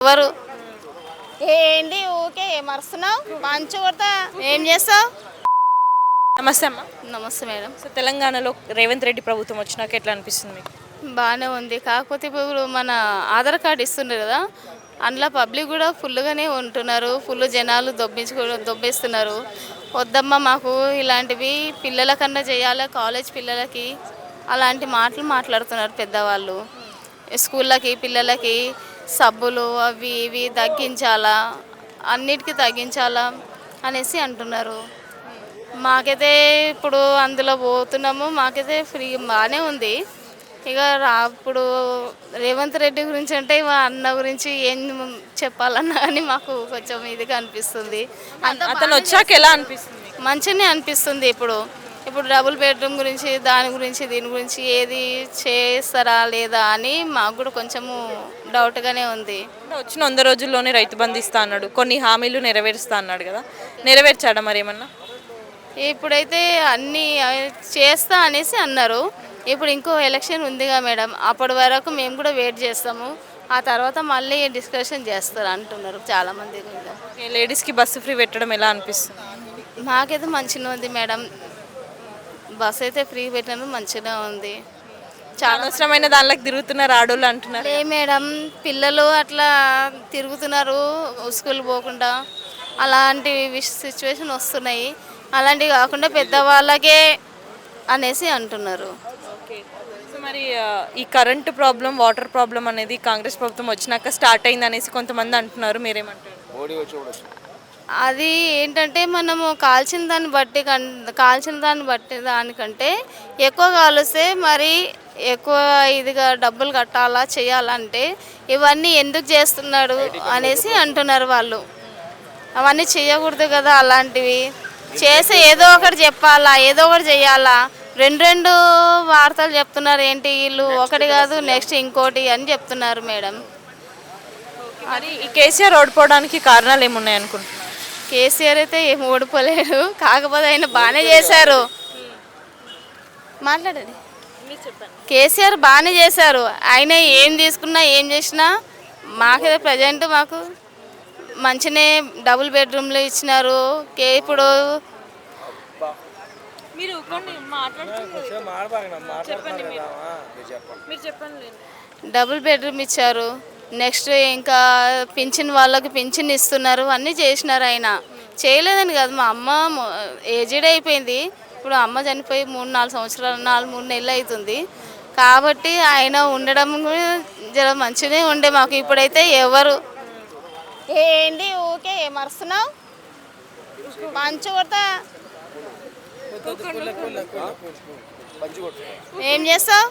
ఎవరు ఏంటి ఊకే ఏమరుస్తున్నావు మంచి కొడతా ఏం చేస్తావు. నమస్తే అమ్మ. నమస్తే మేడం. సో తెలంగాణలో రేవంత్ రెడ్డి ప్రభుత్వం వచ్చినాక ఎట్లా అనిపిస్తుంది మీకు? బాగానే ఉంది, కాకపోతే ఇప్పుడు మన ఆధార్ కార్డు ఇస్తుండ్రు కదా, అందులో పబ్లిక్ కూడా ఫుల్గానే ఉంటున్నారు, ఫుల్ జనాలు దొబ్బేస్తున్నారు. వద్దమ్మా మాకు ఇలాంటివి పిల్లల కన్నా చేయాలి, కాలేజ్ పిల్లలకి అలాంటి మాటలు మాట్లాడుతున్నారు పెద్దవాళ్ళు. స్కూళ్ళకి పిల్లలకి సబ్బులు అవి ఇవి తగ్గించాలా, అన్నిటికీ తగ్గించాలా అనేసి అంటున్నారు. మాకైతే ఇప్పుడు అందులో పోతున్నాము, మాకైతే ఫ్రీ బాగానే ఉంది. ఇక ఇప్పుడు రేవంత్ రెడ్డి గురించి అంటే అన్న గురించి ఏం చెప్పాలన్నా కానీ మాకు కొంచెం ఇదిగా అనిపిస్తుంది. అతను వచ్చాక ఎలా అనిపిస్తుంది? మంచిగానే అనిపిస్తుంది. ఇప్పుడు ఇప్పుడు డబుల్ బెడ్రూమ్ గురించి దాని గురించి దీని గురించి ఏది చేస్తారా లేదా అని మాకు కూడా కొంచెము డౌట్గానే ఉంది. వచ్చిన 100 రోజుల్లోనే రైతు బంధు ఇస్తా అన్నాడు, కొన్ని హామీలు నెరవేరుస్తా అన్నాడు కదా, నెరవేర్చాడా మరి ఏమన్నా? ఇప్పుడైతే అన్నీ చేస్తా అనేసి అన్నారు. ఇప్పుడు ఇంకో ఎలక్షన్ ఉందిగా మేడం, అప్పటి వరకు మేము కూడా వెయిట్ చేస్తాము. ఆ తర్వాత మళ్ళీ డిస్కషన్ చేస్తారు అంటున్నారు చాలామంది. లేడీస్కి బస్సు ఫ్రీ పెట్టడం ఎలా అనిపిస్తుంది? మాకైతే మంచిగా ఉంది మేడం, బస్ అయితే ఫ్రీ పెట్టడం మంచిగా ఉంది. చాలా అవసరమైన దానిలోకి తిరుగుతున్నారు ఆడోళ్ళు అంటున్నారు. లే మేడం, పిల్లలు అట్లా తిరుగుతున్నారు స్కూల్ పోకుండా, అలాంటి సిచ్యువేషన్ వస్తున్నాయి. అలాంటివి కాకుండా పెద్దవాళ్ళకే అనేసి అంటున్నారు. సో మరి ఈ కరెంటు ప్రాబ్లం, వాటర్ ప్రాబ్లం అనేది కాంగ్రెస్ ప్రభుత్వం వచ్చినాక స్టార్ట్ అయింది అనేసి కొంతమంది అంటున్నారు, మీరేమంటారు? అది ఏంటంటే మనము కాల్చిన దాన్ని బట్టి దానికంటే ఎక్కువ కాలుస్తే మరి ఎక్కువ ఇదిగా డబ్బులు కట్టాలా చేయాలంటే ఇవన్నీ ఎందుకు చేస్తున్నాడు అనేసి అంటున్నారు వాళ్ళు. అవన్నీ చేయకూడదు కదా, అలాంటివి చేస్తే ఏదో ఒకటి చెప్పాలా, ఏదో ఒకటి చేయాలా. రెండు వార్తలు చెప్తున్నారు, ఏంటి వీళ్ళు ఒకటి కాదు నెక్స్ట్ ఇంకోటి అని చెప్తున్నారు మేడం. మరి ఈ కేసీఆర్ ఓడిపోవడానికి కారణాలు ఏమున్నాయి అనుకుంటున్నారు? కేసీఆర్ అయితే ఏం ఓడిపోలేడు, కాకపోతే ఆయన బాగానే చేశారు. మాట్లాడండి. కేసీఆర్ బాగానే చేశారు, ఆయన ఏం తీసుకున్నా ఏం చేసినా మాకైతే ప్రజెంట్ మాకు మంచినే డబుల్ బెడ్రూమ్లు ఇచ్చినారు. ఇప్పుడు డబుల్ బెడ్రూమ్ ఇచ్చారు. నెక్స్ట్ ఇంకా పింఛన్ వాళ్ళకి పింఛన్ ఇస్తున్నారు, అన్నీ చేసినారు. ఆయన చేయలేదని కాదు, మా అమ్మ ఏజ్డ్ అయిపోయింది. ఇప్పుడు అమ్మ చనిపోయి 3-4 సంవత్సరాలు 3 నెలలు అవుతుంది. కాబట్టి ఆయన ఉండడం జర మంచిగా ఉండే మాకు. ఇప్పుడైతే ఎవరు ఏంటి ఊకే ఏమరుస్తున్నావు మంచి కొడతా ఏం చేస్తావు.